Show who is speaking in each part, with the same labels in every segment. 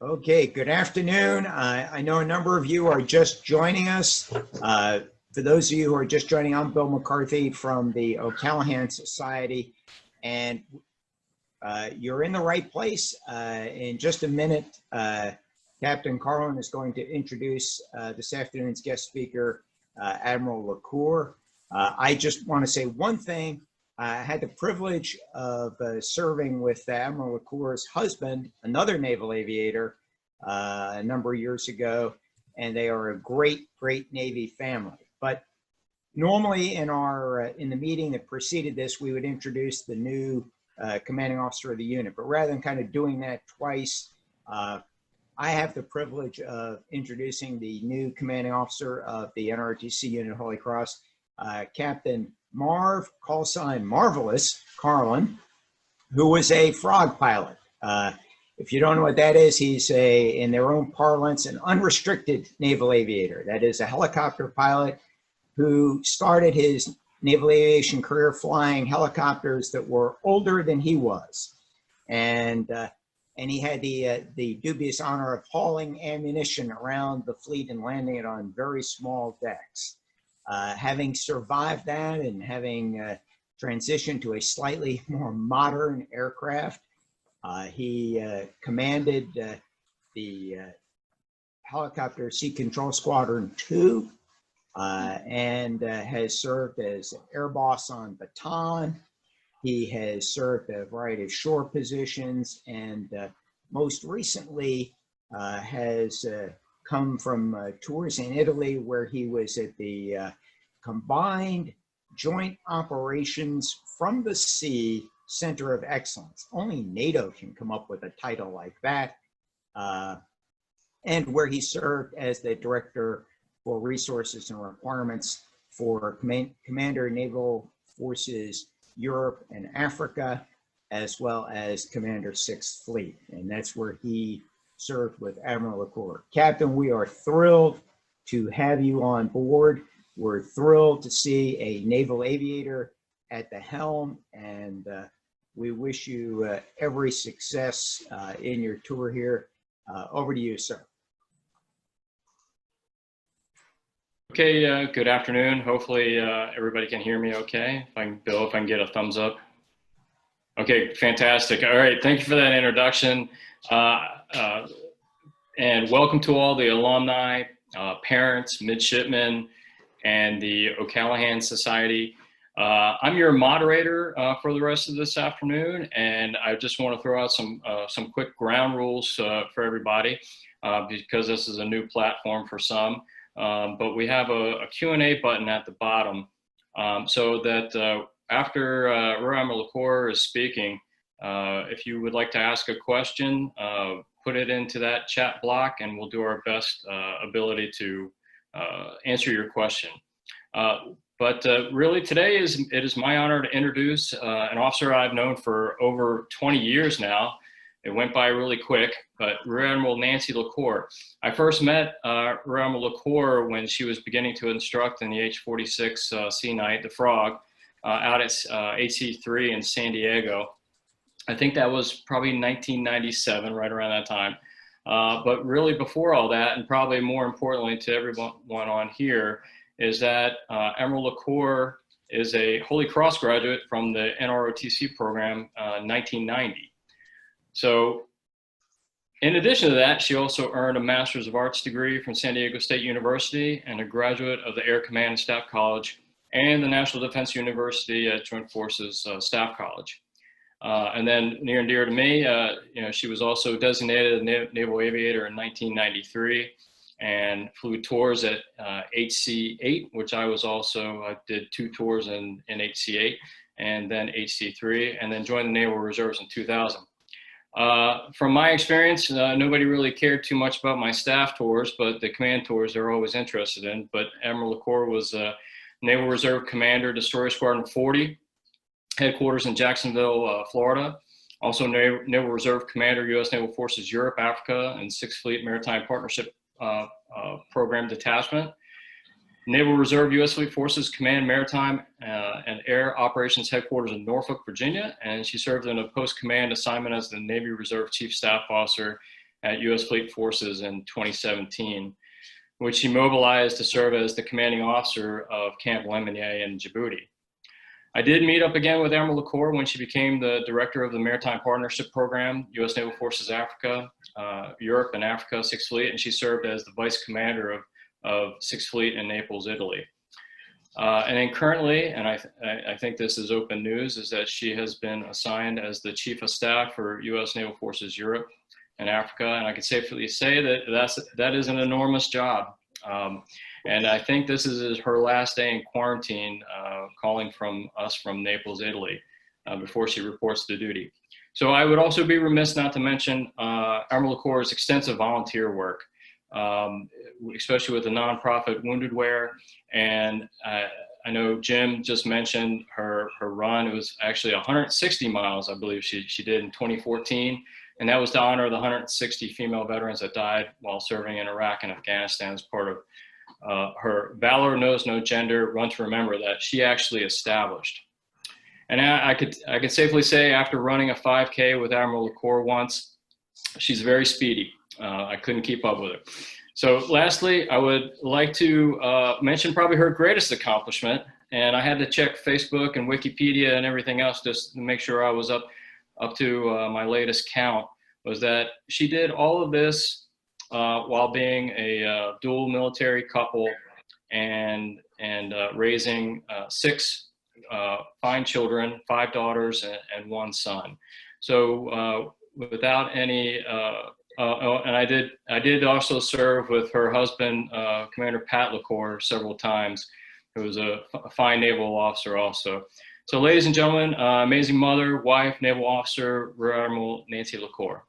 Speaker 1: Okay, good afternoon. I know a number of you are just joining us. For those of you who are just joining, I'm Bill McCarthy from the O'Callahan Society, and you're in the right place. In just a minute, Captain Carlin is going to introduce this afternoon's guest speaker, Admiral Lacore. I just want to say one thing. I had the privilege of serving with Admiral Lacore's husband, another naval aviator, a number of years ago, and they are a great Navy family. But normally in the meeting that preceded this, we would introduce the new commanding officer of the unit. But rather than kind of doing that twice, I have the privilege of introducing the new commanding officer of the NROTC unit Holy Cross, Captain Marv, call sign Marvelous, Carlin, who was a frog pilot. If you don't know what that is, he's in their own parlance, an unrestricted naval aviator. That is a helicopter pilot who started his naval aviation career flying helicopters that were older than he was. And he had the dubious honor of hauling ammunition around the fleet and landing it on very small decks. Having survived that and having transitioned to a slightly more modern aircraft, he commanded the Helicopter Sea Control Squadron 2 and has served as air boss on Bataan. He has served a variety of shore positions and most recently has come from tours in Italy where he was at the Combined Joint Operations from the Sea Center of Excellence. Only NATO can come up with a title like that. And where he served as the Director for Resources and Requirements for Commander Naval Forces Europe and Africa, as well as Commander 6th Fleet. And that's where he served with Admiral Lacore. Captain, we are thrilled to have you on board. We're thrilled to see a naval aviator at the helm, and we wish you every success in your tour here. Over to you, sir.
Speaker 2: Okay, good afternoon. Hopefully everybody can hear me okay. Bill, if I can get a thumbs up. Okay, fantastic. All right, thank you for that introduction. And welcome to all the alumni, parents, midshipmen, and the O'Callahan Society. I'm your moderator for the rest of this afternoon, and I just want to throw out some quick ground rules for everybody because this is a new platform for some. But we have a Q&A button at the bottom so that after Rear Admiral Lacore is speaking, if you would like to ask a question, put it into that chat block and we'll do our best ability to answer your question. But really today it is my honor to introduce an officer I've known for over 20 years now. It went by really quick, but Rear Admiral Nancy Lacore. I first met Rear Admiral Lacore when she was beginning to instruct in the H-46 Sea Knight, the Frog, out at AC-3 in San Diego. I think that was probably 1997, right around that time. But really before all that, and probably more importantly to everyone on here, is that Admiral Lacore is a Holy Cross graduate from the NROTC program 1990. So in addition to that, she also earned a Master's of Arts degree from San Diego State University and a graduate of the Air Command and Staff College and the National Defense University at Joint Forces Staff College. And then near and dear to me, you know, she was also designated a naval aviator in 1993 and flew tours at HC-8, which I was also, did 2 tours in HC-8 and then HC-3, and then joined the Naval Reserves in 2000. From my experience, nobody really cared too much about my staff tours, but the command tours they're always interested in. But Admiral Lacore was Naval Reserve Commander, Destroyer Squadron 40, headquarters in Jacksonville, Florida. Also Naval Reserve Commander, U.S. Naval Forces Europe, Africa, and 6th Fleet Maritime Partnership Program Detachment. Naval Reserve U.S. Fleet Forces Command Maritime and Air Operations Headquarters in Norfolk, Virginia, and she served in a post-command assignment as the Navy Reserve Chief Staff Officer at U.S. Fleet Forces in 2017, which she mobilized to serve as the commanding officer of Camp Lemonnier in Djibouti. I did meet up again with Admiral Lacore when she became the director of the Maritime Partnership Program, U.S. Naval Forces Africa, Europe and Africa, 6th Fleet, and she served as the vice commander of 6th Fleet in Naples, Italy. And then currently, and I think this is open news, is that she has been assigned as the Chief of Staff for U.S. Naval Forces Europe and Africa, and I can safely say that that is an enormous job. And I think this is her last day in quarantine, calling from us from Naples, Italy, before she reports to duty. So I would also be remiss not to mention Admiral Lacore's extensive volunteer work, especially with the nonprofit Wounded Wear. And I know Jim just mentioned her run. It was actually 160 miles, I believe she did in 2014. And that was to honor the 160 female veterans that died while serving in Iraq and Afghanistan as part of her Valor Knows No Gender Run to Remember that she actually established. And I could safely say, after running a 5K with Admiral Lacore once, she's very speedy. I couldn't keep up with her. So lastly, I would like to mention probably her greatest accomplishment. And I had to check Facebook and Wikipedia and everything else just to make sure I was up to my latest count, was that she did all of this while being a dual military couple and raising 6 fine children, 5 daughters and 1 son. So without any, and I did also serve with her husband, Commander Pat Lacore, several times, who was a fine naval officer also. So ladies and gentlemen, amazing mother, wife, naval officer, Rear Admiral Nancy Lacore.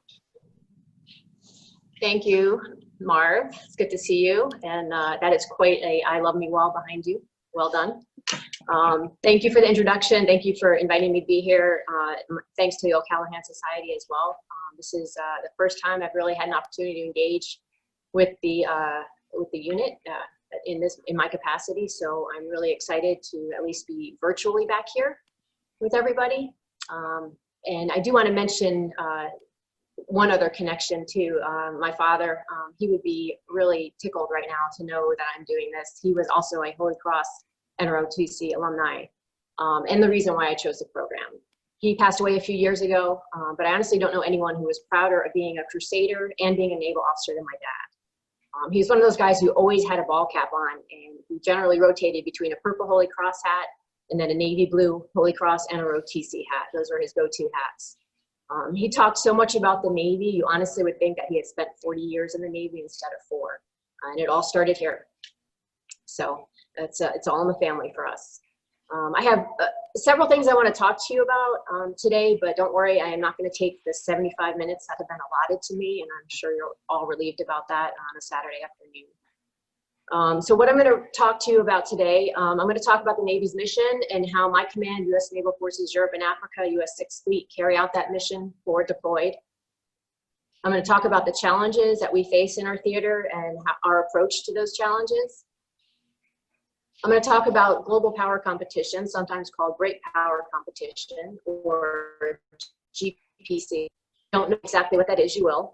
Speaker 3: Thank you, Marv. It's good to see you. And that is quite a I Love Me wall behind you. Well done. Thank you for the introduction. Thank you for inviting me to be here. Thanks to the O'Callahan Society as well. This is the first time I've really had an opportunity to engage with the unit in my capacity. So I'm really excited to at least be virtually back here with everybody. And I do want to mention one other connection too. My father, he would be really tickled right now to know that I'm doing this. He was also a Holy Cross NROTC alumni, and the reason why I chose the program. He passed away a few years ago, but I honestly don't know anyone who was prouder of being a Crusader and being a naval officer than my dad. He was one of those guys who always had a ball cap on, and he generally rotated between a purple Holy Cross hat and then a navy blue Holy Cross NROTC hat. Those were his go-to hats. He talked so much about the Navy, you honestly would think that he had spent 40 years in the Navy instead of 4. And it all started here. So it's all in the family for us. I have several things I want to talk to you about today, but don't worry, I am not going to take the 75 minutes that have been allotted to me, and I'm sure you're all relieved about that on a Saturday afternoon. So what I'm going to talk to you about today, I'm going to talk about the Navy's mission and how my command, U.S. Naval Forces Europe and Africa, U.S. 6th Fleet, carry out that mission forward deployed. I'm going to talk about the challenges that we face in our theater and our approach to those challenges. I'm going to talk about global power competition, sometimes called great power competition, or GPC. Don't know exactly what that is, you will.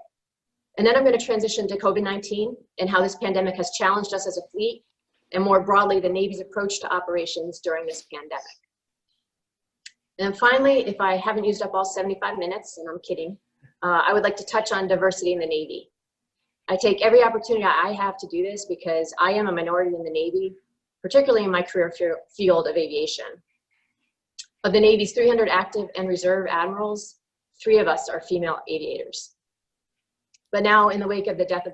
Speaker 3: And then I'm going to transition to COVID-19 and how this pandemic has challenged us as a fleet, and more broadly, the Navy's approach to operations during this pandemic. And then finally, if I haven't used up all 75 minutes, and I'm kidding, I would like to touch on diversity in the Navy. I take every opportunity I have to do this because I am a minority in the Navy, particularly in my career field of aviation. Of the Navy's 300 active and reserve admirals, 3 of us are female aviators. But now, in the wake of the death of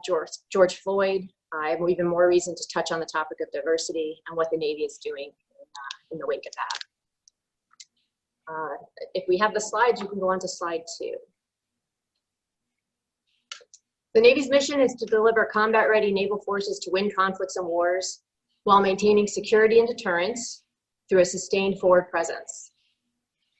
Speaker 3: George Floyd, I have even more reason to touch on the topic of diversity and what the Navy is doing in the wake of that. If we have the slides, you can go on to slide 2. The Navy's mission is to deliver combat-ready naval forces to win conflicts and wars while maintaining security and deterrence through a sustained forward presence.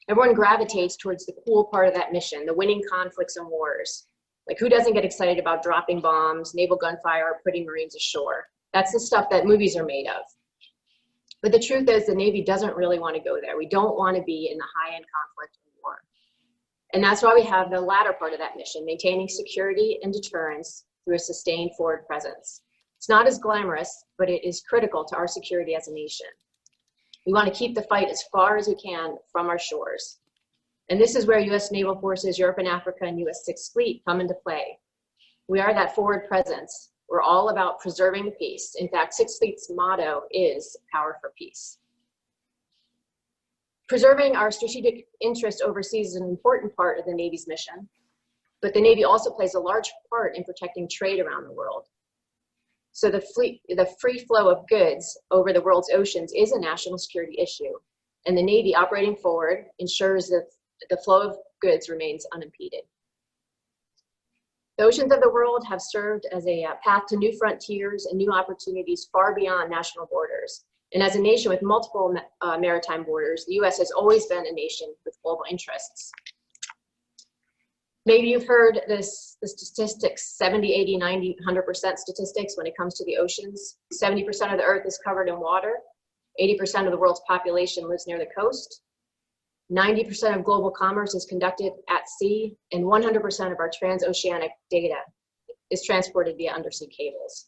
Speaker 3: Everyone gravitates towards the cool part of that mission, the winning conflicts and wars. Like, who doesn't get excited about dropping bombs, naval gunfire, or putting Marines ashore? That's the stuff that movies are made of. But the truth is, the Navy doesn't really want to go there. We don't want to be in the high-end conflict and war. And that's why we have the latter part of that mission, maintaining security and deterrence through a sustained forward presence. It's not as glamorous, but it is critical to our security as a nation. We want to keep the fight as far as we can from our shores. And this is where U.S. Naval Forces, Europe and Africa, and U.S. Sixth Fleet come into play. We are that forward presence. We're all about preserving peace. In fact, Sixth Fleet's motto is Power for Peace. Preserving our strategic interest overseas is an important part of the Navy's mission, but the Navy also plays a large part in protecting trade around the world. So the free flow of goods over the world's oceans is a national security issue, and the Navy operating forward ensures that the flow of goods remains unimpeded. The oceans of the world have served as a path to new frontiers and new opportunities far beyond national borders. And as a nation with multiple maritime borders, the U.S. has always been a nation with global interests. Maybe you've heard the statistics, 70, 80, 90, 100% statistics when it comes to the oceans. 70% of the earth is covered in water. 80% of the world's population lives near the coast. 90% of global commerce is conducted at sea, and 100% of our transoceanic data is transported via undersea cables.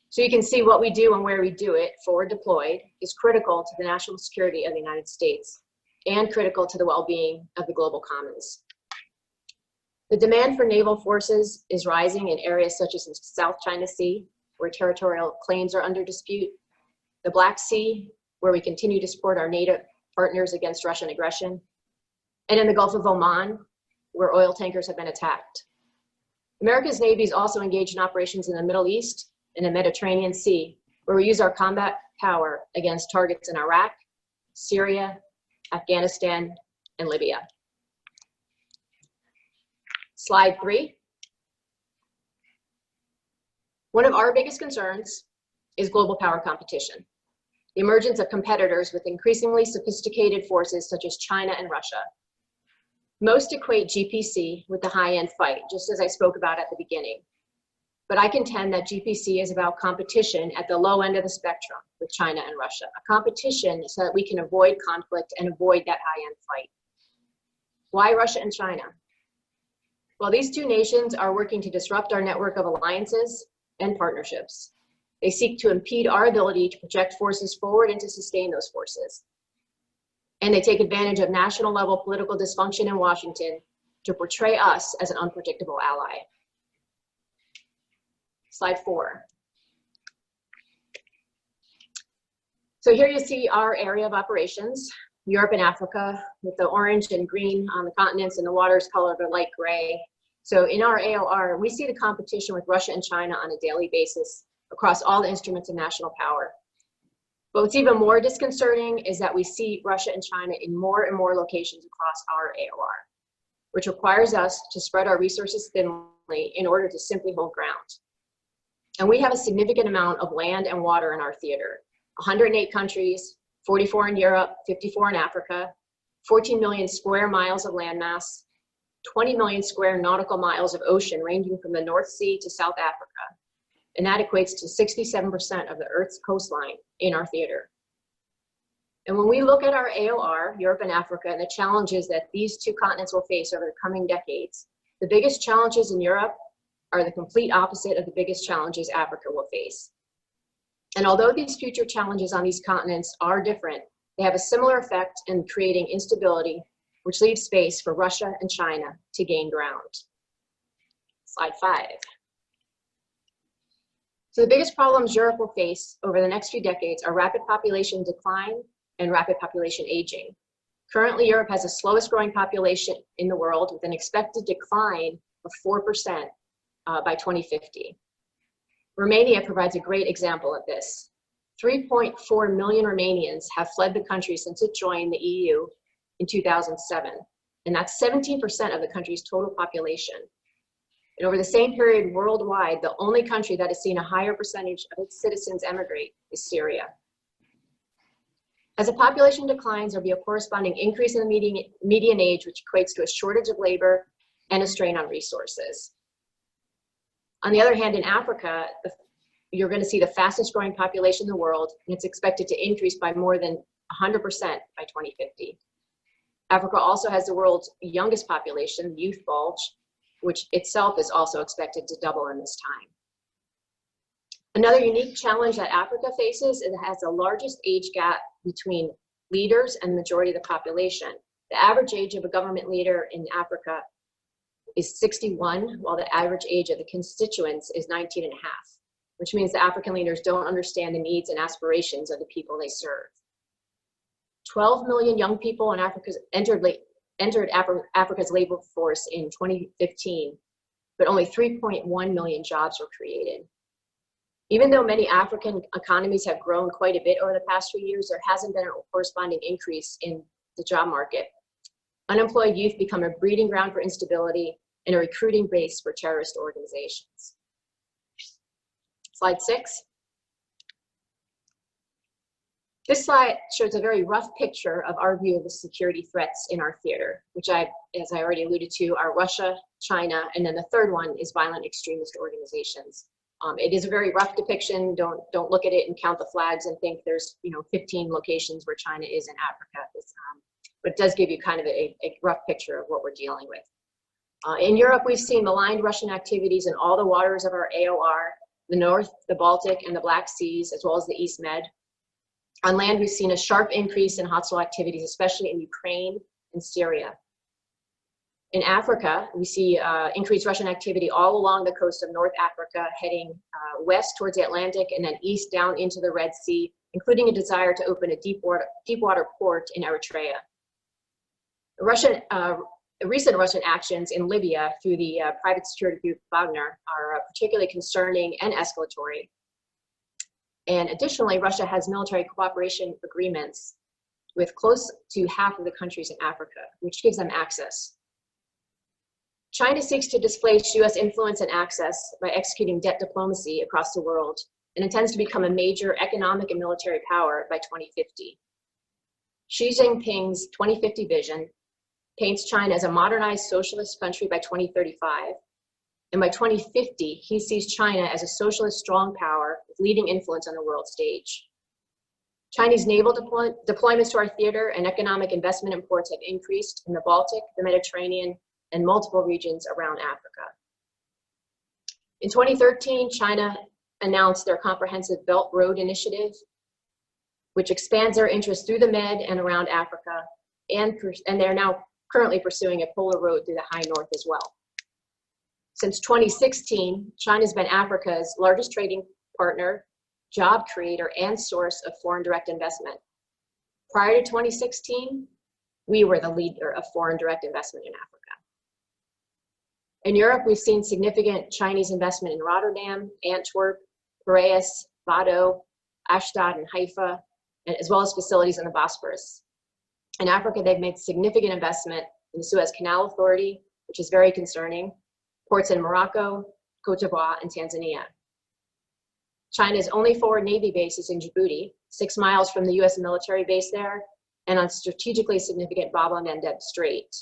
Speaker 3: So you can see what we do and where we do it, forward deployed, is critical to the national security of the United States and critical to the well-being of the global commons. The demand for naval forces is rising in areas such as the South China Sea, where territorial claims are under dispute, the Black Sea, where we continue to support our NATO partners against Russian aggression, and in the Gulf of Oman, where oil tankers have been attacked. America's Navy is also engaged in operations in the Middle East and the Mediterranean Sea, where we use our combat power against targets in Iraq, Syria, Afghanistan, and Libya. Slide 3. One of our biggest concerns is global power competition. The emergence of competitors with increasingly sophisticated forces such as China and Russia. Most equate GPC with the high-end fight, just as I spoke about at the beginning. But I contend that GPC is about competition at the low end of the spectrum with China and Russia. A competition so that we can avoid conflict and avoid that high-end fight. Why Russia and China? Well, these two nations are working to disrupt our network of alliances and partnerships. They seek to impede our ability to project forces forward and to sustain those forces. And they take advantage of national level political dysfunction in Washington to portray us as an unpredictable ally. Slide 4. So here you see our area of operations, Europe and Africa, with the orange and green on the continents and the waters colored a light gray. So in our AOR, we see the competition with Russia and China on a daily basis across all the instruments of national power. But what's even more disconcerting is that we see Russia and China in more and more locations across our AOR, which requires us to spread our resources thinly in order to simply hold ground. And we have a significant amount of land and water in our theater, 108 countries, 44 in Europe, 54 in Africa, 14 million square miles of landmass, 20 million square nautical miles of ocean ranging from the North Sea to South Africa. And that equates to 67% of the Earth's coastline in our theater. And when we look at our AOR, Europe and Africa, and the challenges that these two continents will face over the coming decades, the biggest challenges in Europe are the complete opposite of the biggest challenges Africa will face. And although these future challenges on these continents are different, they have a similar effect in creating instability, which leaves space for Russia and China to gain ground. Slide 5. So the biggest problems Europe will face over the next few decades are rapid population decline and rapid population aging. Currently, Europe has the slowest growing population in the world with an expected decline of 4% by 2050. Romania provides a great example of this. 3.4 million Romanians have fled the country since it joined the EU in 2007, and that's 17% of the country's total population. And over the same period worldwide, the only country that has seen a higher percentage of its citizens emigrate is Syria. As the population declines, there'll be a corresponding increase in the median age, which equates to a shortage of labor and a strain on resources. On the other hand, in Africa, you're going to see the fastest growing population in the world, and it's expected to increase by more than 100% by 2050. Africa also has the world's youngest population, the youth bulge, which itself is also expected to double in this time. Another unique challenge that Africa faces is it has the largest age gap between leaders and the majority of the population. The average age of a government leader in Africa is 61, while the average age of the constituents is 19 and a half, which means the African leaders don't understand the needs and aspirations of the people they serve. 12 million young people in Africa entered Africa's labor force in 2015, but only 3.1 million jobs were created. Even though many African economies have grown quite a bit over the past few years, there hasn't been a corresponding increase in the job market. Unemployed youth become a breeding ground for instability and a recruiting base for terrorist organizations. Slide 6. This slide shows a very rough picture of our view of the security threats in our theater, which as I already alluded to, are Russia, China, and then the third one is violent extremist organizations. It is a very rough depiction. Don't look at it and count the flags and think there's 15 locations where China is in Africa. But it does give you kind of a rough picture of what we're dealing with. In Europe, we've seen maligned Russian activities in all the waters of our AOR, the North, the Baltic, and the Black Seas, as well as the East Med. On land, we've seen a sharp increase in hostile activities, especially in Ukraine and Syria. In Africa, we see increased Russian activity all along the coast of North Africa, heading west towards the Atlantic and then east down into the Red Sea, including a desire to open a deep water port in Eritrea. Recent Russian actions in Libya through the private security group Wagner are particularly concerning and escalatory. And additionally, Russia has military cooperation agreements with close to half of the countries in Africa, which gives them access. China seeks to displace US influence and access by executing debt diplomacy across the world and intends to become a major economic and military power by 2050. Xi Jinping's 2050 vision paints China as a modernized socialist country by 2035. And by 2050, he sees China as a socialist strong power with leading influence on the world stage. Chinese naval deployments to our theater and economic investment imports have increased in the Baltic, the Mediterranean, and multiple regions around Africa. In 2013, China announced their comprehensive Belt Road Initiative, which expands their interests through the Med and around Africa, and they're now currently pursuing a polar road through the high north as well. Since 2016, China's been Africa's largest trading partner, job creator, and source of foreign direct investment. Prior to 2016, we were the leader of foreign direct investment in Africa. In Europe, we've seen significant Chinese investment in Rotterdam, Antwerp, Piraeus, Vado, Ashdod, and Haifa, as well as facilities in the Bosporus. In Africa, they've made significant investment in the Suez Canal Authority, which is very concerning, ports in Morocco, Cote d'Ivoire, and Tanzania. China's only forward Navy base is in Djibouti, 6 miles from the US military base there, and on strategically significant Bab el-Mandeb Strait.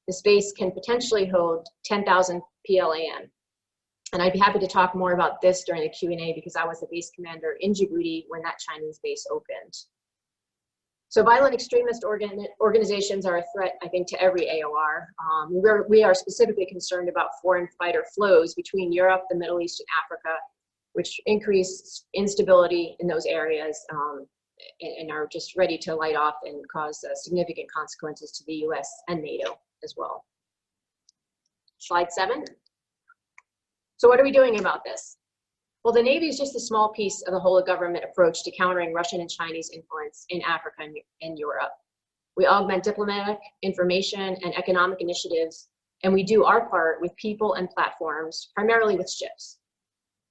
Speaker 3: This base can potentially hold 10,000 PLAN. And I'd be happy to talk more about this during the Q&A because I was the base commander in Djibouti when that Chinese base opened. So violent extremist organizations are a threat, I think, to every AOR. We are specifically concerned about foreign fighter flows between Europe, the Middle East, and Africa, which increase instability in those areas and are just ready to light off and cause significant consequences to the US and NATO as well. Slide 7. So what are we doing about this? Well, the Navy is just a small piece of the whole of government approach to countering Russian and Chinese influence in Africa and Europe. We augment diplomatic, information, and economic initiatives, and we do our part with people and platforms, primarily with ships.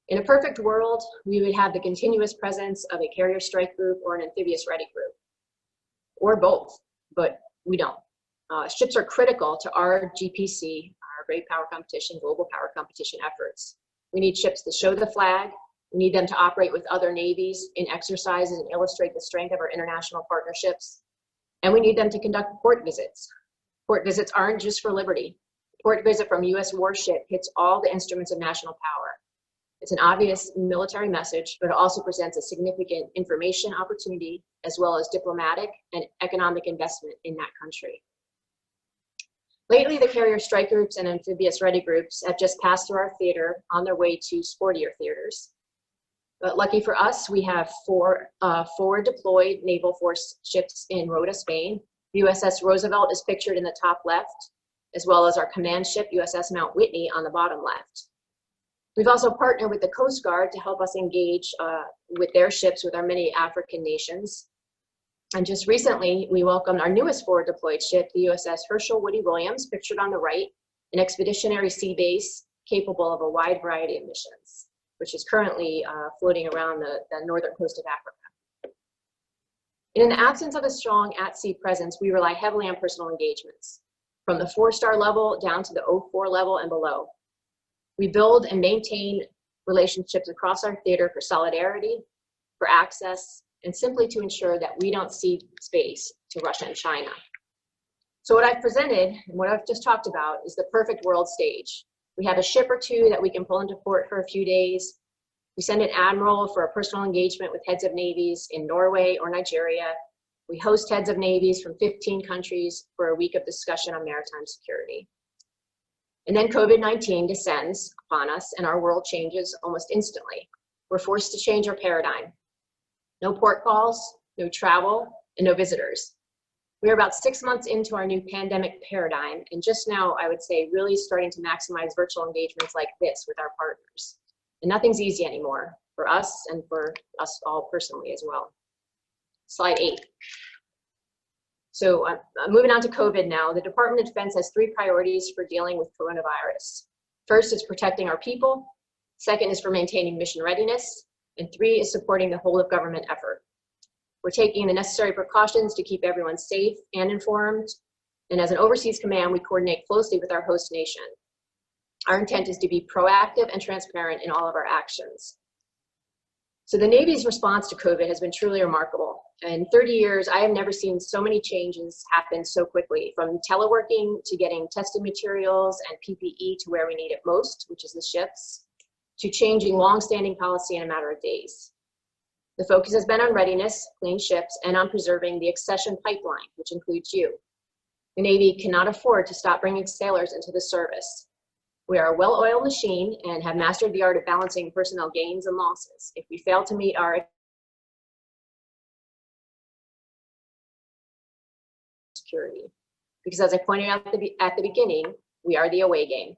Speaker 3: In a perfect world, we would have the continuous presence of a carrier strike group or an amphibious ready group, or both, but we don't. Ships are critical to our GPC, our Great Power Competition, Global Power Competition efforts. We need ships to show the flag. We need them to operate with other navies in exercises and illustrate the strength of our international partnerships. And we need them to conduct port visits. Port visits aren't just for liberty. A port visit from US warship hits all the instruments of national power. It's an obvious military message, but it also presents a significant information opportunity as well as diplomatic and economic investment in that country. Lately, the carrier strike groups and amphibious ready groups have just passed through our theater on their way to sportier theaters. But lucky for us, we have four deployed naval force ships in Rota, Spain. USS Roosevelt is pictured in the top left, as well as our command ship, USS Mount Whitney, on the bottom left. We've also partnered with the Coast Guard to help us engage with their ships with our many African nations. And just recently, we welcomed our newest forward deployed ship, the USS Herschel Woody Williams, pictured on the right, an expeditionary sea base capable of a wide variety of missions, which is currently floating around the northern coast of Africa. In the absence of a strong at-sea presence, we rely heavily on personal engagements, from the 4-star level down to the 04 level and below. We build and maintain relationships across our theater for solidarity, for access, and simply to ensure that we don't cede space to Russia and China. So what I've presented and what I've just talked about is the perfect world stage. We have a ship or two that we can pull into port for a few days. We send an admiral for a personal engagement with heads of navies in Norway or Nigeria. We host heads of navies from 15 countries for a week of discussion on maritime security. And then COVID-19 descends upon us and our world changes almost instantly. We're forced to change our paradigm. No port calls, no travel, and no visitors. We're about 6 months into our new pandemic paradigm, and just now, I would say, really starting to maximize virtual engagements like this with our partners. And nothing's easy anymore for us and for us all personally as well. Slide 8. So moving on to COVID now, the Department of Defense has 3 priorities for dealing with coronavirus. First is protecting our people. Second is for maintaining mission readiness. And 3 is supporting the whole of government effort. We're taking the necessary precautions to keep everyone safe and informed. And as an overseas command, we coordinate closely with our host nation. Our intent is to be proactive and transparent in all of our actions. So the Navy's response to COVID has been truly remarkable. In 30 years, I have never seen so many changes happen so quickly, from teleworking to getting testing materials and PPE to where we need it most, which is the ships, to changing long-standing policy in a matter of days. The focus has been on readiness, clean ships, and on preserving the accession pipeline, which includes you. The Navy cannot afford to stop bringing sailors into the service. We are a well-oiled machine and have mastered the art of balancing personnel gains and losses. If we fail to meet our security, because as I pointed out at the beginning, we are the away game.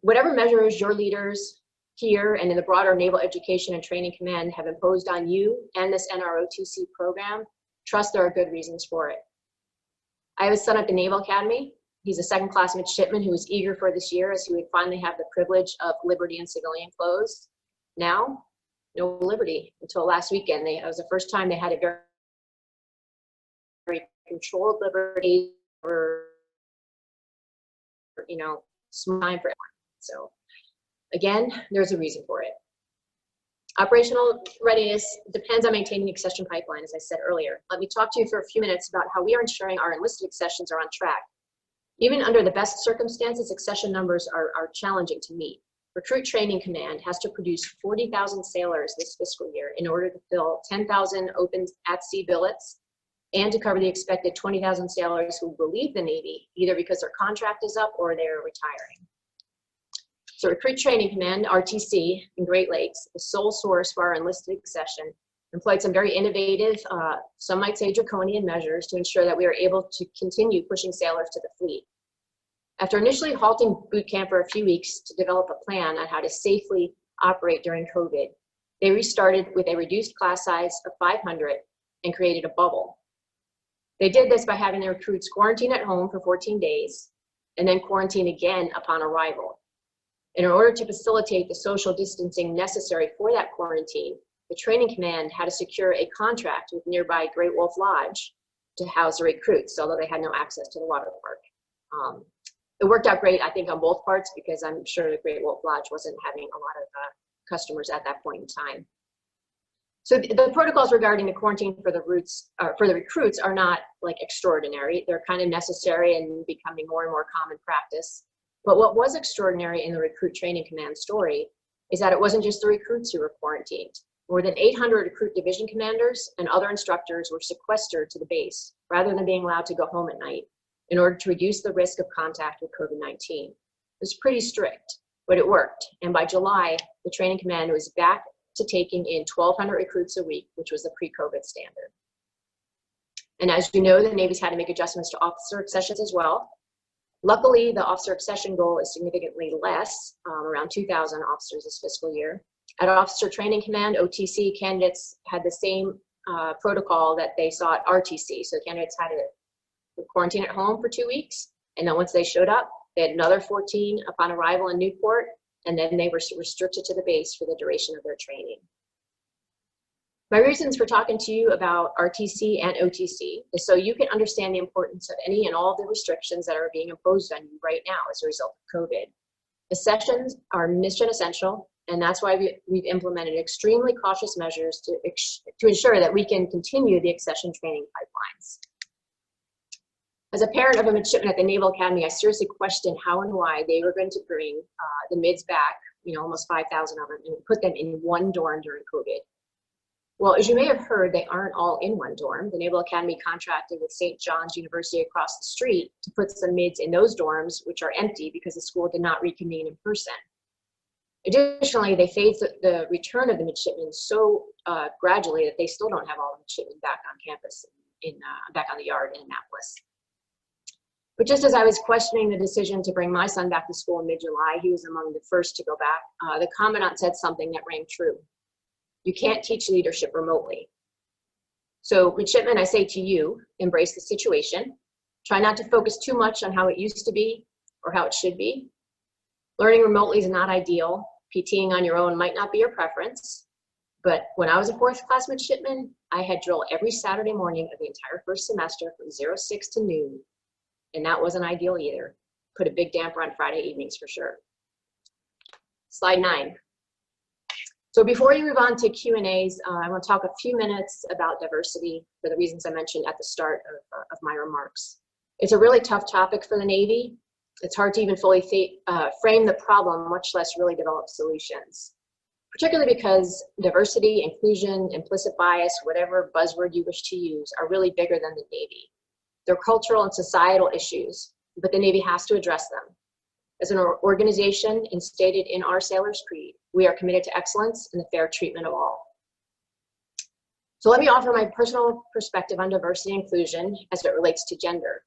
Speaker 3: Whatever measures your leaders here and in the broader Naval Education and Training Command have imposed on you and this NROTC program, trust there are good reasons for it. I have a son at the Naval Academy. He's a second-class midshipman who is eager for this year as he would finally have the privilege of liberty and civilian clothes. Now, no liberty until last weekend. It was the first time they had a very controlled liberty for, small time for everyone. So again, there's a reason for it. Operational readiness depends on maintaining the accession pipeline, as I said earlier. Let me talk to you for a few minutes about how we are ensuring our enlisted accessions are on track. Even under the best circumstances, accession numbers are challenging to meet. Recruit Training Command has to produce 40,000 sailors this fiscal year in order to fill 10,000 open at-sea billets and to cover the expected 20,000 sailors who will leave the Navy, either because their contract is up or they're retiring. So Recruit Training Command, RTC, in Great Lakes, the sole source for our enlisted accession, employed some very innovative, some might say draconian measures to ensure that we are able to continue pushing sailors to the fleet. After initially halting boot camp for a few weeks to develop a plan on how to safely operate during COVID, they restarted with a reduced class size of 500 and created a bubble. They did this by having their recruits quarantine at home for 14 days and then quarantine again upon arrival. And in order to facilitate the social distancing necessary for that quarantine, the Training Command had to secure a contract with nearby Great Wolf Lodge to house the recruits, although they had no access to the water park. It worked out great, I think, on both parts, because I'm sure the Great Wolf Lodge wasn't having a lot of customers at that point in time. So the protocols regarding the quarantine for the recruits are not like extraordinary. They're kind of necessary and becoming more and more common practice. But what was extraordinary in the Recruit Training Command story is that it wasn't just the recruits who were quarantined. More than 800 recruit division commanders and other instructors were sequestered to the base rather than being allowed to go home at night. in order to reduce the risk of contact with COVID-19. It was pretty strict, but it worked. And by July, the training command was back to taking in 1,200 recruits a week, which was the pre-COVID standard. And as you know, the Navy's had to make adjustments to officer accessions as well. Luckily, the officer accession goal is significantly less, around 2,000 officers this fiscal year. At Officer Training Command, OTC, candidates had the same protocol that they saw at RTC. So candidates had to quarantine at home for 2 weeks, and then once they showed up, they had another 14 upon arrival in Newport, and then they were restricted to the base for the duration of their training. My reasons for talking to you about RTC and OTC is so you can understand the importance of any and all of the restrictions that are being imposed on you right now as a result of COVID. The sessions are mission essential, and that's why we've implemented extremely cautious measures to ensure that we can continue the accession training pipelines. As a parent of a midshipman at the Naval Academy, I seriously questioned how and why they were going to bring the mids back, almost 5,000 of them, and put them in one dorm during COVID. Well, as you may have heard, they aren't all in one dorm. The Naval Academy contracted with St. John's University across the street to put some mids in those dorms, which are empty because the school did not reconvene in person. Additionally, they phased the return of the midshipmen so gradually that they still don't have all the midshipmen back on campus, back on the yard in Annapolis. But just as I was questioning the decision to bring my son back to school in mid-July, he was among the first to go back. The commandant said something that rang true. You can't teach leadership remotely. So midshipmen, I say to you, embrace the situation. Try not to focus too much on how it used to be or how it should be. Learning remotely is not ideal. PTing on your own might not be your preference. But when I was a 4th class midshipman, I had drill every Saturday morning of the entire first semester from 06 to noon. And that wasn't ideal either. Put a big damper on Friday evenings for sure. Slide 9. So before we move on to Q&As, I want to talk a few minutes about diversity for the reasons I mentioned at the start of my remarks. It's a really tough topic for the Navy. It's hard to even fully frame the problem, much less really develop solutions, particularly because diversity, inclusion, implicit bias, whatever buzzword you wish to use, are really bigger than the Navy. They're cultural and societal issues, but the Navy has to address them. As an organization and stated in our Sailor's Creed, we are committed to excellence and the fair treatment of all. So let me offer my personal perspective on diversity and inclusion as it relates to gender.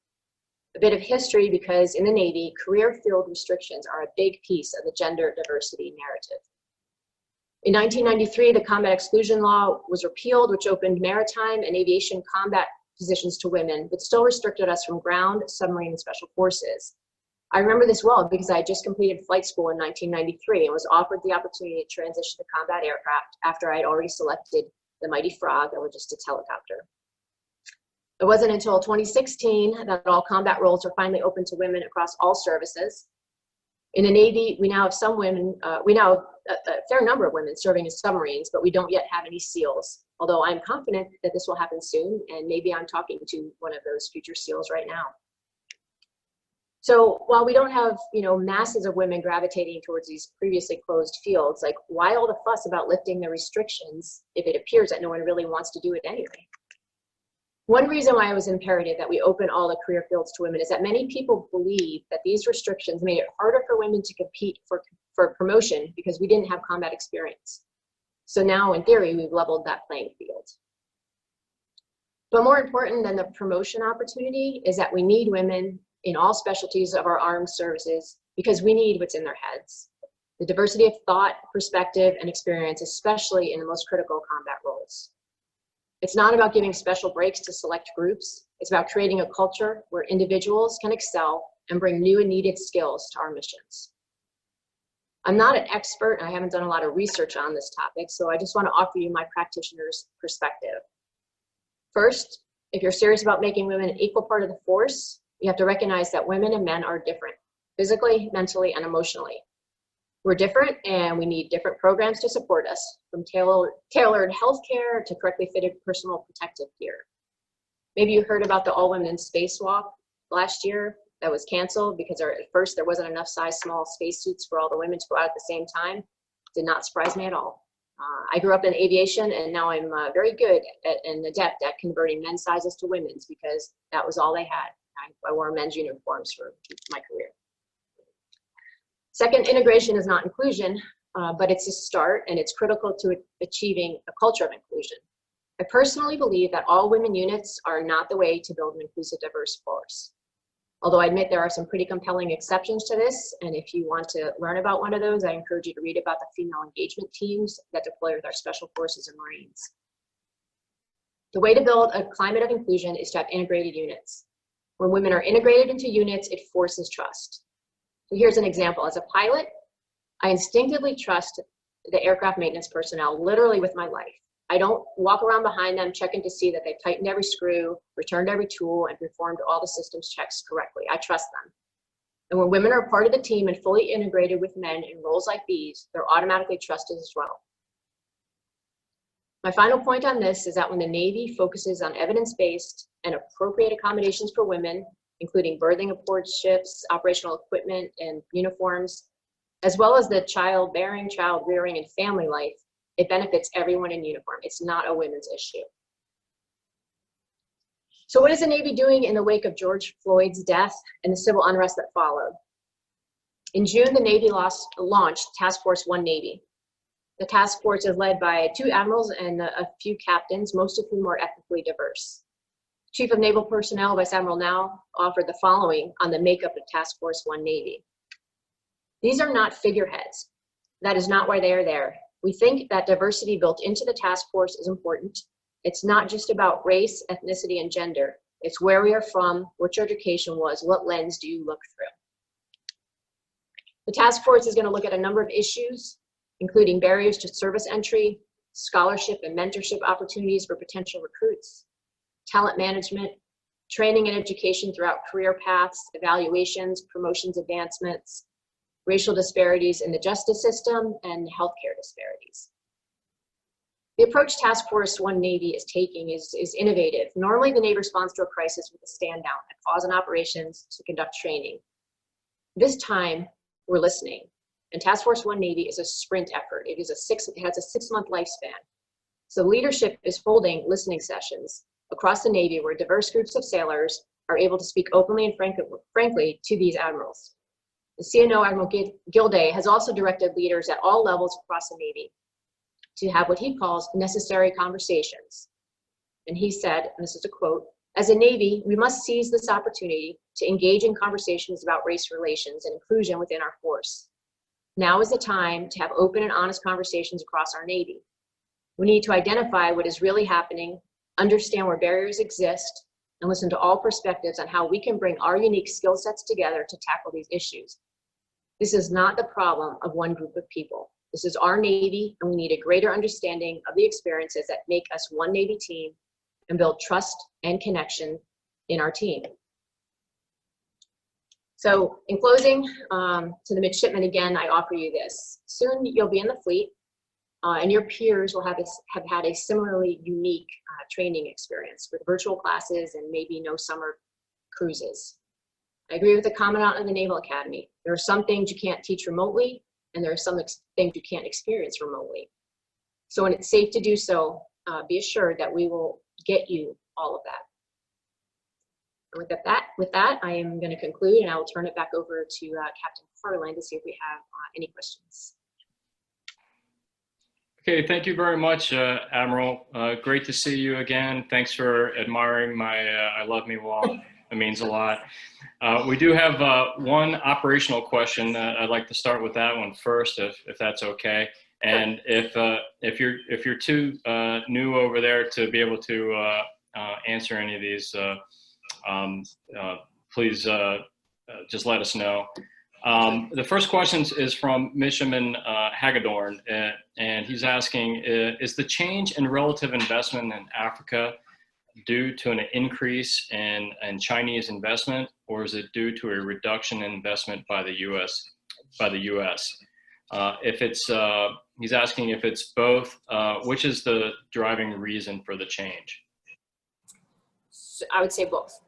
Speaker 3: A bit of history, because in the Navy, career field restrictions are a big piece of the gender diversity narrative. In 1993, the Combat Exclusion Law was repealed, which opened maritime and aviation combat positions to women, but still restricted us from ground, submarine, and special forces. I remember this well because I had just completed flight school in 1993 and was offered the opportunity to transition to combat aircraft after I had already selected the Mighty Frog, a logistics helicopter. It wasn't until 2016 that all combat roles were finally open to women across all services. In the Navy, we now have some women, we now have a fair number of women serving in submarines, but we don't yet have any SEALs, although I'm confident that this will happen soon, and maybe I'm talking to one of those future SEALs right now. So while we don't have, masses of women gravitating towards these previously closed fields, like why all the fuss about lifting the restrictions if it appears that no one really wants to do it anyway? One reason why it was imperative that we open all the career fields to women is that many people believe that these restrictions made it harder for women to compete for promotion because we didn't have combat experience. So now, in theory, we've leveled that playing field. But more important than the promotion opportunity is that we need women in all specialties of our armed services because we need what's in their heads. The diversity of thought, perspective, and experience, especially in the most critical combat roles. It's not about giving special breaks to select groups. It's about creating a culture where individuals can excel and bring new and needed skills to our missions. I'm not an expert, and I haven't done a lot of research on this topic, so I just want to offer you my practitioner's perspective. First, if you're serious about making women an equal part of the force, you have to recognize that women and men are different, physically, mentally, and emotionally. We're different, and we need different programs to support us, from tailored healthcare to correctly fitted personal protective gear. Maybe you heard about the all-women spacewalk last year that was canceled because at first there wasn't enough size small spacesuits for all the women to go out at the same time. Did not surprise me at all. I grew up in aviation, and now I'm very good and adept at converting men's sizes to women's because that was all they had. I wore men's uniforms for my career. Second, integration is not inclusion, but it's a start, and it's critical to achieving a culture of inclusion. I personally believe that all women units are not the way to build an inclusive, diverse force. Although I admit there are some pretty compelling exceptions to this, and if you want to learn about one of those, I encourage you to read about the female engagement teams that deploy with our special forces and Marines. The way to build a climate of inclusion is to have integrated units. When women are integrated into units, it forces trust. So here's an example. As a pilot, I instinctively trust the aircraft maintenance personnel literally with my life. I don't walk around behind them checking to see that they've tightened every screw, returned every tool, and performed all the systems checks correctly. I trust them. And when women are part of the team and fully integrated with men in roles like these, they're automatically trusted as well. My final point on this is that when the Navy focuses on evidence-based and appropriate accommodations for women, including berthing aboard ships, operational equipment, and uniforms, as well as the childbearing, child rearing, and family life, it benefits everyone in uniform. It's not a women's issue. So what is the Navy doing in the wake of George Floyd's death and the civil unrest that followed? In June, the Navy launched Task Force One Navy. The task force is led by 2 admirals and a few captains, most of whom are ethnically diverse. Chief of Naval Personnel, Vice Admiral Now, offered the following on the makeup of Task Force One Navy. These are not figureheads. That is not why they are there. We think that diversity built into the task force is important. It's not just about race, ethnicity, and gender. It's where we are from, what your education was, what lens do you look through. The task force is going to look at a number of issues, including barriers to service entry, scholarship and mentorship opportunities for potential recruits, talent management, training and education throughout career paths, evaluations, promotions, advancements, racial disparities in the justice system, and healthcare disparities. The approach Task Force One Navy is taking is innovative. Normally, the Navy responds to a crisis with a stand down and pause in operations to conduct training. This time, we're listening. And Task Force One Navy is a sprint effort. It has a 6-month lifespan. So leadership is holding listening sessions across the Navy where diverse groups of sailors are able to speak openly and frankly to these admirals. The CNO Admiral Gilday has also directed leaders at all levels across the Navy to have what he calls necessary conversations. And he said, and this is a quote, "As a Navy, we must seize this opportunity to engage in conversations about race relations and inclusion within our force. Now is the time to have open and honest conversations across our Navy. We need to identify what is really happening, understand where barriers exist, and listen to all perspectives on how we can bring our unique skill sets together to tackle these issues. This is not the problem of one group of people. This is our Navy, and we need a greater understanding of the experiences that make us one Navy team and build trust and connection in our team." So in closing, to the midshipmen again, I offer you this. Soon you'll be in the fleet, and your peers will have had a similarly unique training experience with virtual classes and maybe no summer cruises. I agree with the Commandant of the Naval Academy. There are some things you can't teach remotely, and there are some things you can't experience remotely. So when it's safe to do so, be assured that we will get you all of that. And with that, I am going to conclude, and I will turn it back over to Captain Carlin to see if we have any questions.
Speaker 2: Okay, thank you very much, Admiral. Great to see you again. Thanks for admiring my I Love Me wall. It means a lot. We do have one operational question. I'd like to start with that one first, if that's okay. And if you're too new over there to be able to answer any of these, please just let us know. The first question is from Midshipman Hagedorn, and he's asking, is the change in relative investment in Africa due to an increase in Chinese investment, or is it due to a reduction in investment by the U.S.? If it's, he's asking if it's both, which is the driving reason for the change?
Speaker 3: So I would say both.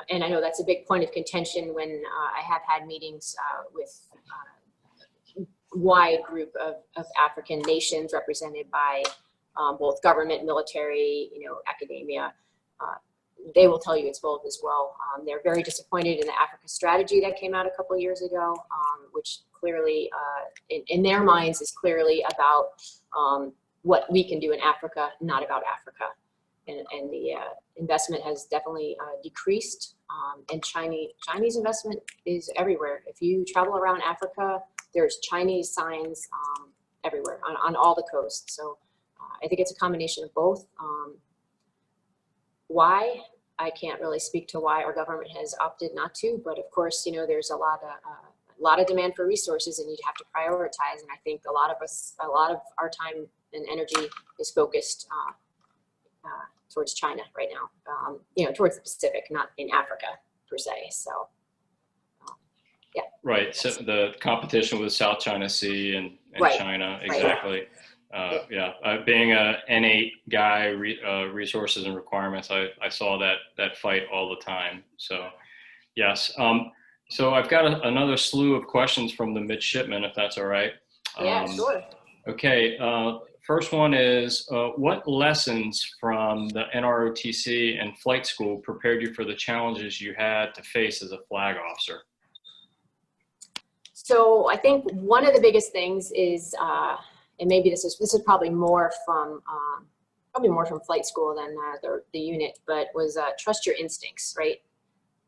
Speaker 3: And I know that's a big point of contention when I have had meetings with a wide group of African nations represented by both government, military, academia. they will tell you it's both as well. They're very disappointed in the Africa strategy that came out a couple of years ago, which clearly, in their minds, is clearly about what we can do in Africa, not about Africa. And the investment has definitely decreased, and Chinese investment is everywhere. If you travel around Africa, there's Chinese signs everywhere on all the coasts. So I think it's a combination of both. Why? I can't really speak to why our government has opted not to, but of course, you know, there's a lot of demand for resources, and you have to prioritize. And I think a lot of our time and energy is focused towards China right now, you know, towards the Pacific, not in Africa per se. So, yeah.
Speaker 2: Right. So the competition with South China Sea and
Speaker 3: Right.
Speaker 2: China,
Speaker 3: Right.
Speaker 2: exactly. Yeah. Being a N8 guy, resources and requirements, I saw that fight all the time. So, yes. So I've got another slew of questions from the midshipmen, if that's all right.
Speaker 3: Yeah, sure.
Speaker 2: Okay. First one is, what lessons from the NROTC and flight school prepared you for the challenges you had to face as a flag officer?
Speaker 3: So I think one of the biggest things is, and maybe this is probably more from flight school than the unit, but was trust your instincts, right?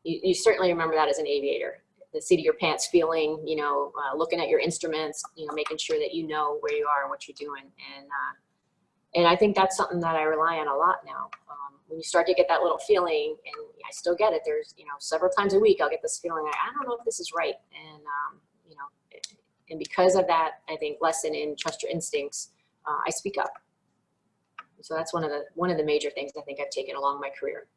Speaker 3: You certainly remember that as an aviator, the seat of your pants feeling, you know, looking at your instruments, you know, making sure that you know where you are and what you're doing. And I think that's something that I rely on a lot now. When you start to get that little feeling, and I still get it, there's, you know, several times a week I'll get this feeling like, I don't know if this is right. And, you know, and because of that, I think lesson in trust your instincts, I speak up. So that's one of the major things I think I've taken along my career.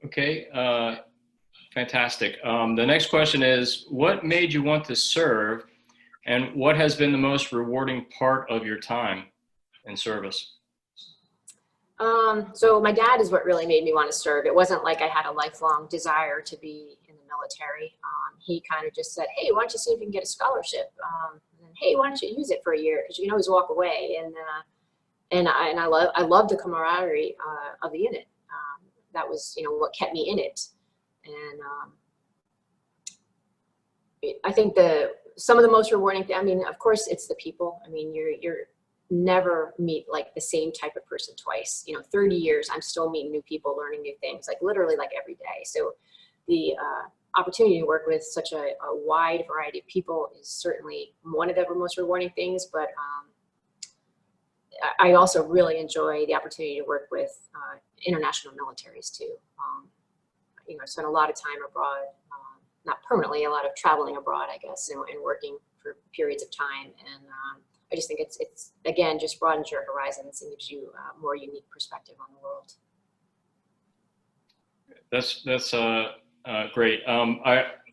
Speaker 2: Okay, fantastic. The next question is, what made you want to serve, and what has been the most rewarding part of your time in service?
Speaker 3: So my dad is what really made me want to serve. It wasn't like I had a lifelong desire to be in the military. He kind of just said, hey, why don't you see if you can get a scholarship? And then, hey, why don't you use it for a year? Because you can always walk away. And I love the camaraderie of the unit. That was, you know, what kept me in it. And I think some of the most rewarding thing, I mean, of course, it's the people. I mean, you're never meet like the same type of person twice. You know, 30 years, I'm still meeting new people, learning new things, like literally like every day. So the opportunity to work with such a wide variety of people is certainly one of the most rewarding things. But I also really enjoy the opportunity to work with international militaries too. You know, I spent a lot of time abroad, not permanently, a lot of traveling abroad, I guess, and working for periods of time. And I just think it's again, just broadens your horizons and gives you a more unique perspective on the world.
Speaker 2: That's great.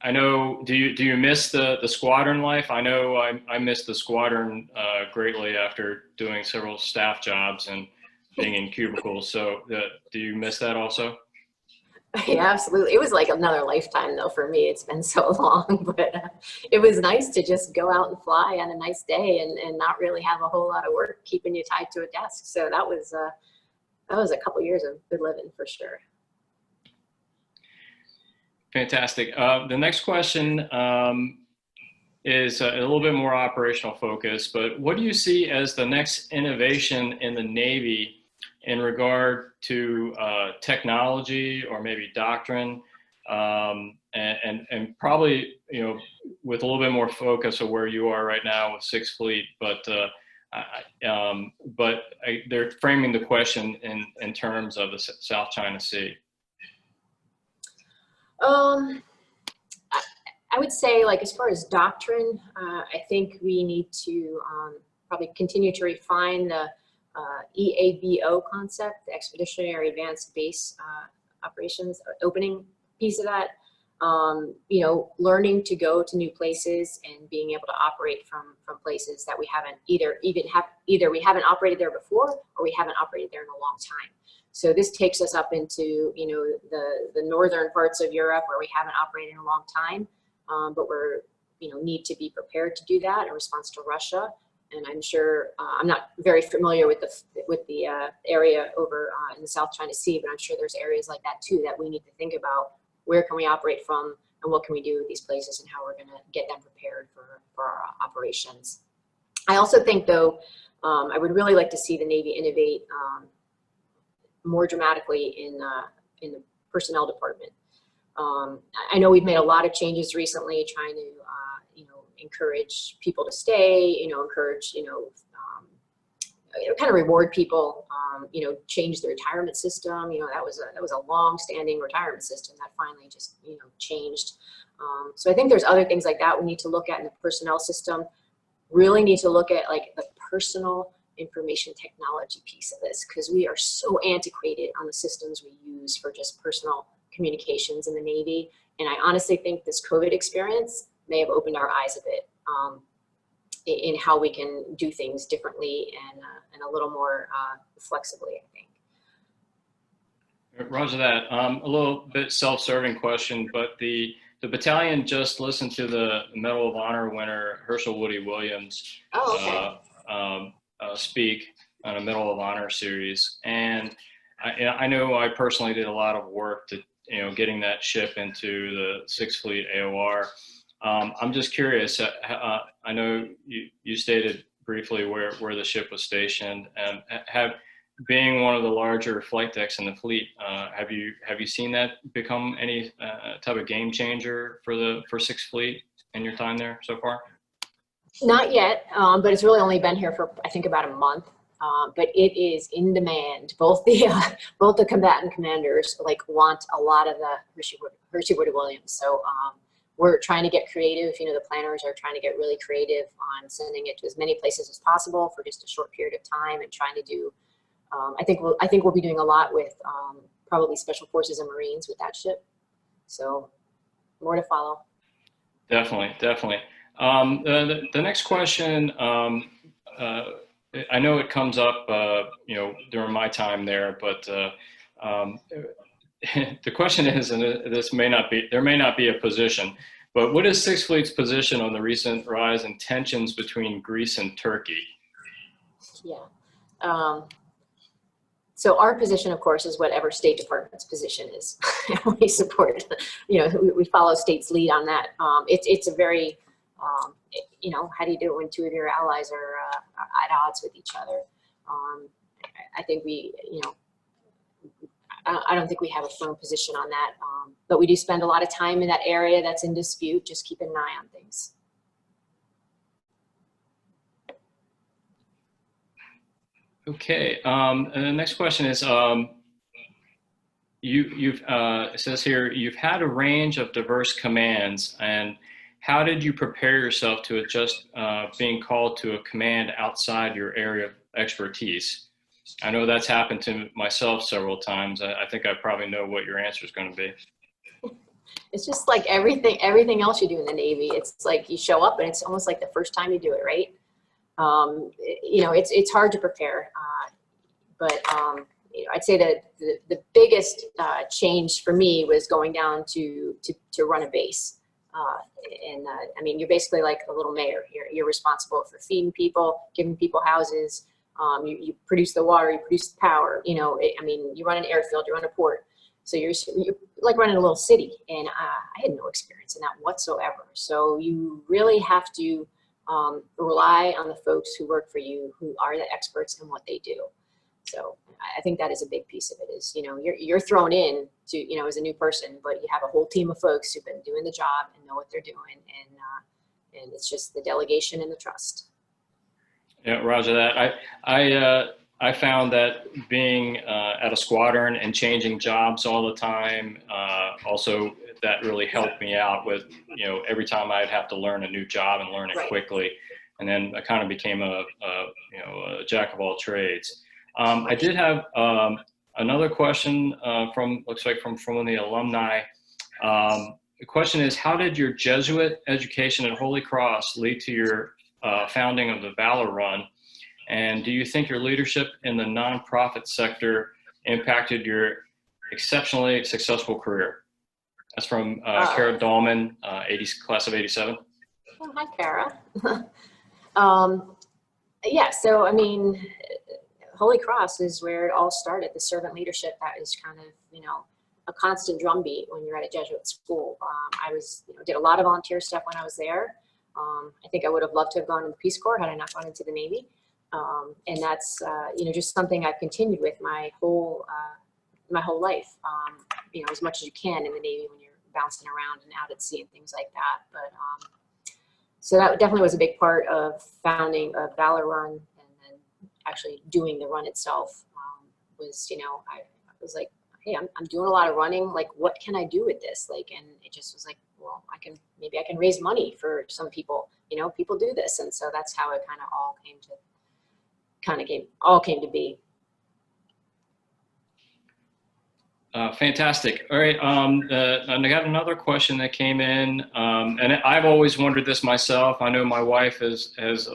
Speaker 2: I know. Do you miss the squadron life? I know I missed the squadron greatly after doing several staff jobs and being in cubicles. So do you miss that also?
Speaker 3: Yeah, absolutely. It was like another lifetime though for me. It's been so long, but it was nice to just go out and fly on a nice day and not really have a whole lot of work keeping you tied to a desk. So that was a couple years of good living for sure.
Speaker 2: Fantastic. The next question is a little bit more operational focus, but what do you see as the next innovation in the Navy in regard to technology or maybe doctrine, and probably, you know, with a little bit more focus of where you are right now with Sixth Fleet, but they're framing the question in terms of the South China Sea.
Speaker 3: I would say, like, as far as doctrine, I think we need to probably continue to refine the EABO concept, the Expeditionary Advanced Base Operations opening piece of that. You know, learning to go to new places and being able to operate from places that we haven't either we haven't operated there before, or we haven't operated there in a long time. So this takes us up into, you know, the northern parts of Europe where we haven't operated in a long time, but we're, you know, need to be prepared to do that in response to Russia. And I'm sure, I'm not very familiar with the area over in the South China Sea, but I'm sure there's areas like that too that we need to think about. Where can we operate from, and what can we do with these places, and how we're going to get them prepared for our operations. I also think, though, I would really like to see the Navy innovate more dramatically in the personnel department. I know we've made a lot of changes recently, trying to encourage people to stay, encourage, kind of reward people, change the retirement system. That was a long-standing retirement system that finally just, changed. So I think there's other things like that we need to look at in the personnel system. Really need to look at like the personal information technology piece of this, because we are so antiquated on the systems we use for just personal communications in the Navy. And I honestly think this COVID experience may have opened our eyes a bit in how we can do things differently and a little more flexibly, I think.
Speaker 2: Roger that. A little bit self-serving question, but the battalion just listened to the Medal of Honor winner Herschel Woody Williams speak on a Medal of Honor series, and I know I personally did a lot of work to getting that ship into the Sixth Fleet AOR. I'm just curious. I know you stated briefly where the ship was stationed, and being one of the larger flight decks in the fleet, have you seen that become any type of game changer for Sixth Fleet in your time there so far?
Speaker 3: Not yet, but it's really only been here for I think about a month. But it is in demand. Both the combatant commanders want a lot of the Hershey Woody Williams. So we're trying to get creative. The planners are trying to get really creative on sending it to as many places as possible for just a short period of time, and trying to do. I think we'll be doing a lot with probably Special Forces and Marines with that ship. So more to follow.
Speaker 2: Definitely. The next question. I know it comes up, during my time there, but the question is, and there may not be a position, but what is Sixth Fleet's position on the recent rise in tensions between Greece and Turkey?
Speaker 3: Yeah. So our position, of course, is whatever State Department's position is. We support, we follow state's lead on that. It's a very, how do you do it when two of your allies are at odds with each other? I think I don't think we have a firm position on that, but we do spend a lot of time in that area that's in dispute. Just keep an eye on things.
Speaker 2: Okay. And the next question is, it says here, you've had a range of diverse commands, and how did you prepare yourself to adjust being called to a command outside your area of expertise? I know that's happened to myself several times. I think I probably know what your answer is going to be.
Speaker 3: It's just like everything else you do in the Navy. It's like you show up and it's almost like the first time you do it, right? It's hard to prepare, but I'd say that the biggest change for me was going down to run a base. I mean, you're basically like a little mayor. You're responsible for feeding people, giving people houses. You produce the water, you produce the power. You run an airfield, you run a port. So you're like running a little city, and I had no experience in that whatsoever. So you really have to rely on the folks who work for you, who are the experts in what they do. So I think that is a big piece of it. Is you're thrown in to as a new person, but you have a whole team of folks who've been doing the job and know what they're doing, and it's just the delegation and the trust.
Speaker 2: Yeah, Roger that. I found that being at a squadron and changing jobs all the time, also that really helped me out with, every time I'd have to learn a new job and learn it quickly. And then I kind of became a jack of all trades. I did have another question looks like from one of the alumni. The question is, how did your Jesuit education at Holy Cross lead to your founding of the Valor Run? And do you think your leadership in the nonprofit sector impacted your exceptionally successful career? That's from Kara Dahlman, class of '87.
Speaker 3: Oh, hi, Kara. Yeah, so I mean, Holy Cross is where it all started. The servant leadership that is kind of, you know, a constant drumbeat when you're at a Jesuit school. I was, you know, did a lot of volunteer stuff when I was there. I think I would have loved to have gone in the Peace Corps had I not gone into the Navy. And that's, you know, just something I've continued with my whole life. You know, as much as you can in the Navy when you're bouncing around and out at sea and things like that. But so that definitely was a big part of founding a Valor Run, and then actually doing the run itself. Was, you know, I was like, hey, I'm doing a lot of running. Like, what can I do with this? Like, and it just was like, well, maybe I can raise money for some people. You know, people do this, and so that's how it kind of all came to be.
Speaker 2: Fantastic. All right. And I got another question that came in, and I've always wondered this myself. I know my wife has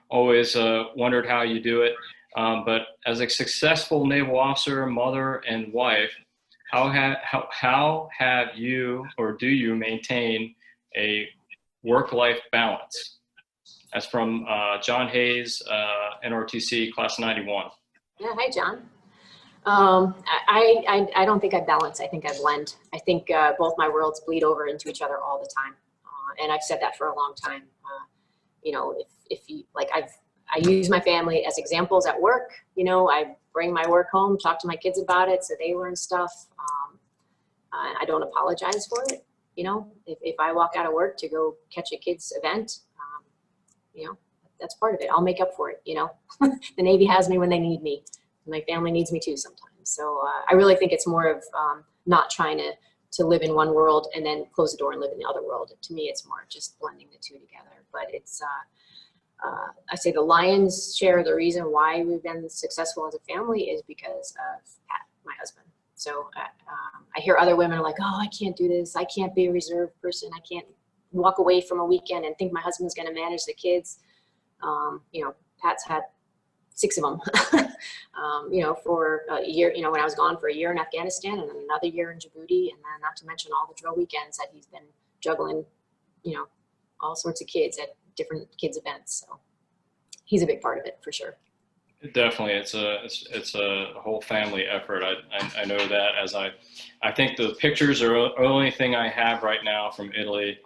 Speaker 2: always wondered how you do it. But as a successful naval officer, mother, and wife, how have you, or do you maintain a work-life balance? That's from John Hayes, NRTC Class 91.
Speaker 3: Yeah, hi, John. I don't think I balance. I think I blend. I think both my worlds bleed over into each other all the time. And I've said that for a long time. You know, if you, like, I use my family as examples at work. You know, I bring my work home, talk to my kids about it so they learn stuff. I don't apologize for it. You know, if I walk out of work to go catch a kid's event, you know, that's part of it. I'll make up for it. You know, the Navy has me when they need me. My family needs me too sometimes. So I really think it's more of not trying to live in one world and then close the door and live in the other world. To me, it's more just blending the two together. But it's, I say the lion's share of the reason why we've been successful as a family is because of Pat, my husband. So I hear other women are like, oh, I can't do this. I can't be a reserve person. I can't walk away from a weekend and think my husband's going to manage the kids. You know, Pat's had 6 of them, you know, for a year, you know, when I was gone for a year in Afghanistan and another year in Djibouti, and then not to mention all the drill weekends that he's been juggling, you know, all sorts of kids at different kids events. So he's a big part of it for sure.
Speaker 2: Definitely, it's a whole family effort. I know that, as I think the pictures are the only thing I have right now from Italy.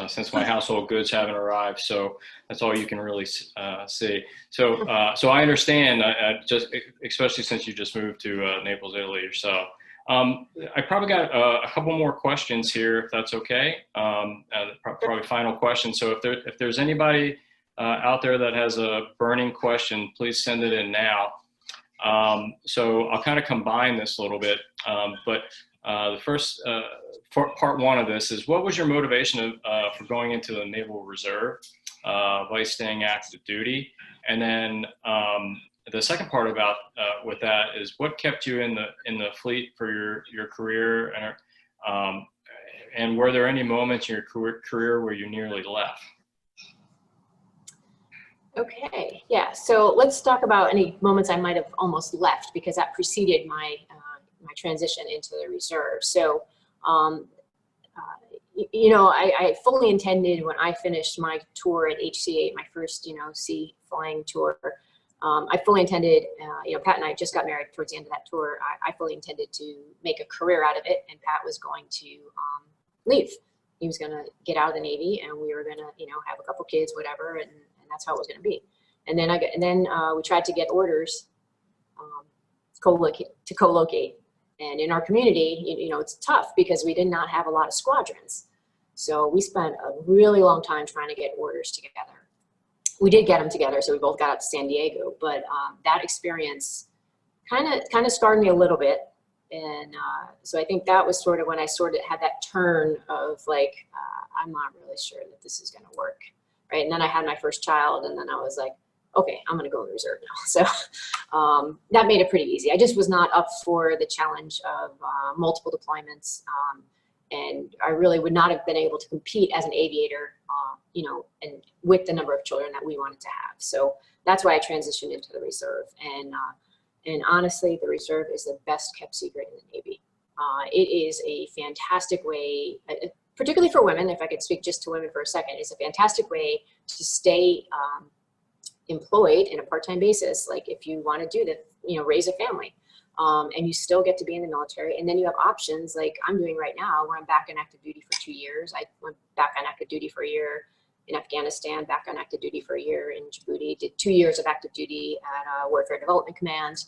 Speaker 2: Since my household goods haven't arrived, so that's all you can really see. So I understand. Just especially since you just moved to Naples, Italy yourself. I probably got a couple more questions here, if that's okay. Probably final question. So if there's anybody out there that has a burning question, please send it in now. So I'll kind of combine this a little bit, but the first part one of this is, what was your motivation for going into the Naval Reserve by staying active duty? And then the second part about with that is, what kept you in the fleet for your career, and were there any moments in your career where you nearly left?
Speaker 3: Okay, yeah. So let's talk about any moments I might have almost left, because that preceded my my transition into the reserve. So, you know, I fully intended, when I finished my tour at HC8, my first, you know, sea flying tour, I fully intended, you know, Pat and I just got married towards the end of that tour. I fully intended to make a career out of it, and Pat was going to leave. He was going to get out of the Navy, and we were going to, you know, have a couple kids, whatever, and that's how it was going to be. And then we tried to get orders to co-locate. And in our community, you know, it's tough because we did not have a lot of squadrons. So we spent a really long time trying to get orders together. We did get them together, so we both got out to San Diego. But that experience kind of scarred me a little bit. And so I think that was sort of when I sort of had that turn of like, I'm not really sure that this is going to work, right? And then I had my first child, and then I was like, okay, I'm going to go in reserve now. So that made it pretty easy. I just was not up for the challenge of multiple deployments. And I really would not have been able to compete as an aviator, you know, and with the number of children that we wanted to have. So that's why I transitioned into the reserve. And honestly, the reserve is the best kept secret in the Navy. It is a fantastic way, particularly for women, if I could speak just to women for a second, it's a fantastic way to stay employed in a part-time basis, like if you want to do that, raise a family, and you still get to be in the military. And then you have options like I'm doing right now, where I'm back on active duty for 2 years. I went back on active duty for a year in Afghanistan, back on active duty for a year in Djibouti, did 2 years of active duty at Warfare Development Command.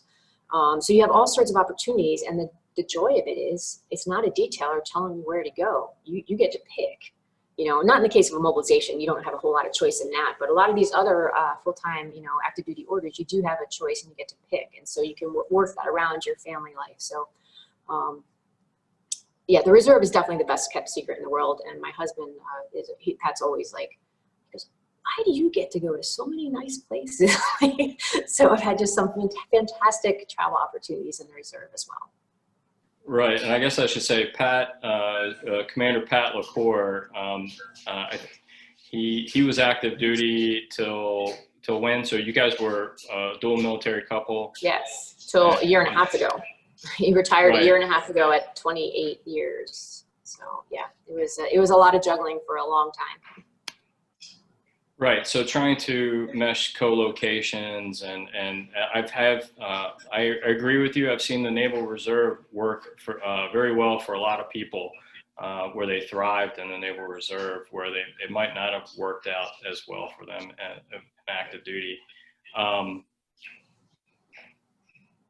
Speaker 3: So you have all sorts of opportunities, and the joy of it is it's not a detailer telling you where to go. You get to pick. Not in the case of a mobilization, you don't have a whole lot of choice in that, but a lot of these other full-time, active duty orders, you do have a choice and you get to pick. And so you can work that around your family life. So yeah, the reserve is definitely the best kept secret in the world. And my husband, Pat's always like, he goes, why do you get to go to so many nice places? So I've had just some fantastic travel opportunities in the reserve as well.
Speaker 2: Right, and I guess I should say Pat, Commander Pat Lacore, he was active duty till when? So you guys were a dual military couple?
Speaker 3: Yes, till a year and a half ago. He retired
Speaker 2: Right.
Speaker 3: a year and a half ago at 28 years. So yeah, it was a lot of juggling for a long time.
Speaker 2: Right. So trying to mesh co-locations and I agree with you. I've seen the Naval Reserve work for very well for a lot of people where they thrived in the Naval Reserve, where it might not have worked out as well for them in active duty.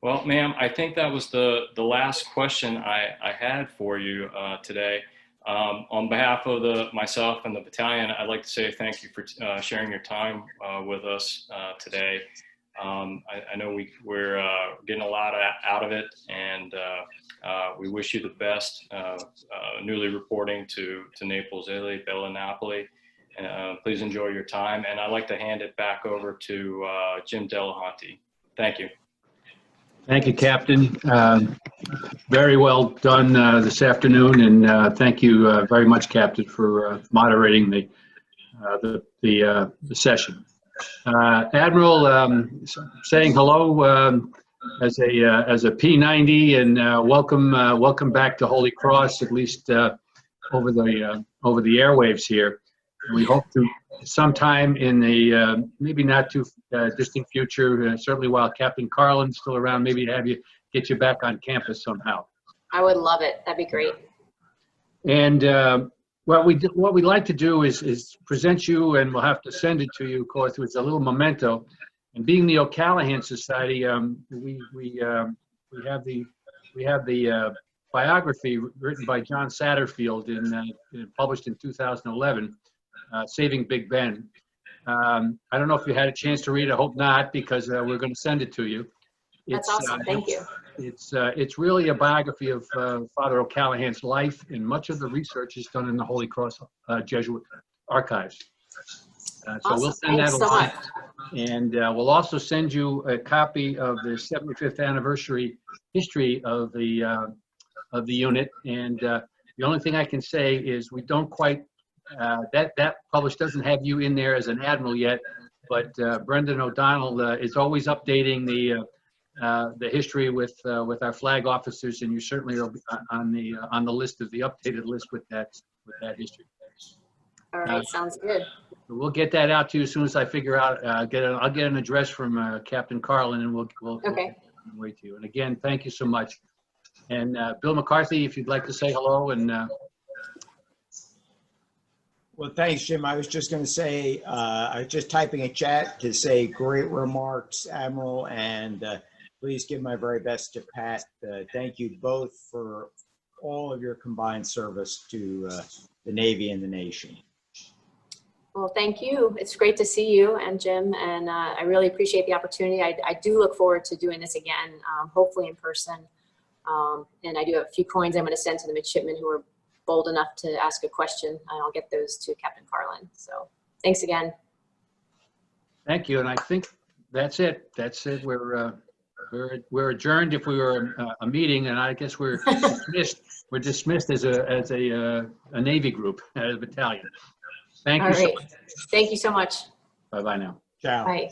Speaker 2: Well, ma'am, I think that was the last question I had for you today. On behalf of myself and the battalion, I'd like to say thank you for sharing your time with us today. I know we're getting a lot out of it, and we wish you the best. Newly reporting to Naples, Italy, Bella Napoli. Please enjoy your time, and I'd like to hand it back over to Jim Delahanty. Thank you.
Speaker 4: Thank you, Captain. Very well done this afternoon, and thank you very much, Captain, for moderating the session. Admiral, saying hello as a P90, and welcome back to Holy Cross, at least over the airwaves here. And we hope to sometime in the maybe not too distant future, certainly while Captain Carlin's still around, maybe get you back on campus somehow.
Speaker 3: I would love it. That'd be great.
Speaker 4: And what we'd like to do is present you, and we'll have to send it to you, of course, with a little memento. And being the O'Callahan Society, we have the biography written by John Satterfield published in 2011. Saving Big Ben. I don't know if you had a chance to read it. I hope not, because we're going to send it to you.
Speaker 3: That's awesome. Thank you.
Speaker 4: It's really a biography of Father O'Callahan's life, and much of the research is done in the Holy Cross Jesuit archives. So
Speaker 3: Awesome.
Speaker 4: we'll send
Speaker 3: Thanks
Speaker 4: that
Speaker 3: so
Speaker 4: along,
Speaker 3: much.
Speaker 4: and we'll also send you a copy of the 75th anniversary history of the unit. And the only thing I can say is we don't quite. That published doesn't have you in there as an admiral yet, but Brendan O'Donnell is always updating the history with our flag officers, and you certainly will be on the list of the updated list with that history.
Speaker 3: All right, sounds good.
Speaker 4: We'll get that out to you as soon as I figure out. I'll get an address from Captain Carlin, and we'll
Speaker 3: Okay.
Speaker 4: wait to you. And again, thank you so much. And Bill McCarthy, if you'd like to say hello and.
Speaker 1: Well, thanks, Jim. I was just going to say, I was just typing a chat to say great remarks, Admiral, and please give my very best to Pat. Thank you both for all of your combined service to the Navy and the nation.
Speaker 3: Well, thank you. It's great to see you and Jim, and I really appreciate the opportunity. I do look forward to doing this again, hopefully in person. And I do have a few coins I'm going to send to the midshipmen who are bold enough to ask a question, and I'll get those to Captain Carlin. So thanks again.
Speaker 4: Thank you, and I think that's it. That's it. We're adjourned if we were a meeting, and I guess we're dismissed. We're dismissed as a Navy group, as a battalion. Thank you so much.
Speaker 3: Thank you so much.
Speaker 4: Bye-bye now.
Speaker 1: Ciao.
Speaker 3: Bye.